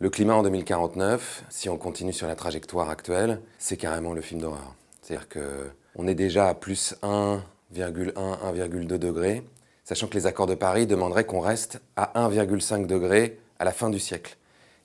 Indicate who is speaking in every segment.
Speaker 1: Le climat en 2049, si on continue sur la trajectoire actuelle, c'est carrément le film d'horreur. C'est-à-dire qu'on est déjà à plus 1,1, 1,2 degrés, sachant que les accords de Paris demanderaient qu'on reste à 1,5 degrés à la fin du siècle.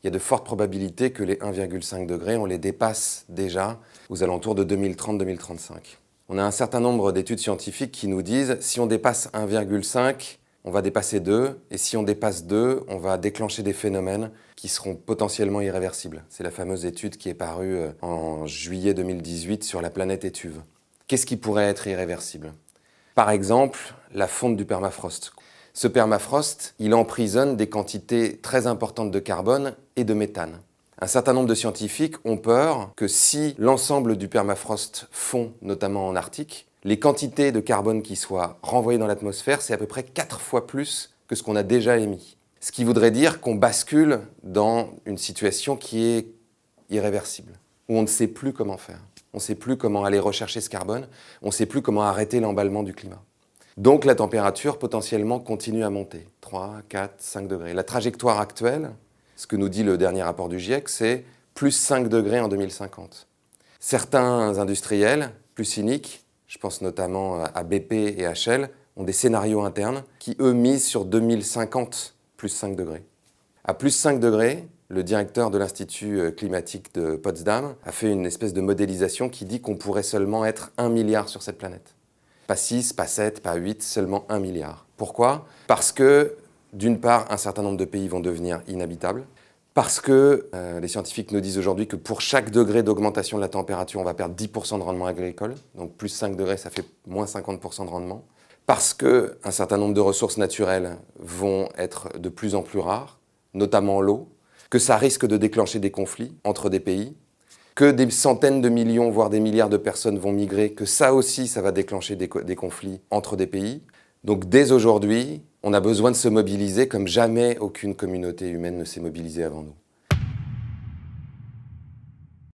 Speaker 1: Il y a de fortes probabilités que les 1,5 degrés, on les dépasse déjà aux alentours de 2030-2035. On a un certain nombre d'études scientifiques qui nous disent si on dépasse 1,5, on va dépasser 2, et si on dépasse 2, on va déclencher des phénomènes qui seront potentiellement irréversibles. C'est la fameuse étude qui est parue en juillet 2018 sur la planète Étuve. Qu'est-ce qui pourrait être irréversible? Par exemple, la fonte du permafrost. Ce permafrost, il emprisonne des quantités très importantes de carbone et de méthane. Un certain nombre de scientifiques ont peur que si l'ensemble du permafrost fond, notamment en Arctique, les quantités de carbone qui soient renvoyées dans l'atmosphère, c'est à peu près 4 fois plus que ce qu'on a déjà émis. Ce qui voudrait dire qu'on bascule dans une situation qui est irréversible, où on ne sait plus comment faire. On ne sait plus comment aller rechercher ce carbone, on ne sait plus comment arrêter l'emballement du climat. Donc la température potentiellement continue à monter, 3, 4, 5 degrés. La trajectoire actuelle, ce que nous dit le dernier rapport du GIEC, c'est plus 5 degrés en 2050. Certains industriels, plus cyniques, je pense notamment à BP et HL, ont des scénarios internes qui, eux, misent sur 2050, plus 5 degrés. À plus 5 degrés, le directeur de l'Institut climatique de Potsdam a fait une espèce de modélisation qui dit qu'on pourrait seulement être 1 milliard sur cette planète. Pas 6, pas 7, pas 8, seulement 1 milliard. Pourquoi? Parce que, d'une part, un certain nombre de pays vont devenir inhabitables. Parce que les scientifiques nous disent aujourd'hui que pour chaque degré d'augmentation de la température, on va perdre 10% de rendement agricole. Donc plus 5 degrés, ça fait moins 50% de rendement. Parce qu'un certain nombre de ressources naturelles vont être de plus en plus rares, notamment l'eau. Que ça risque de déclencher des conflits entre des pays. Que des centaines de millions, voire des milliards de personnes vont migrer. Que ça aussi, ça va déclencher des conflits entre des pays. Donc dès aujourd'hui, on a besoin de se mobiliser comme jamais aucune communauté humaine ne s'est mobilisée avant nous.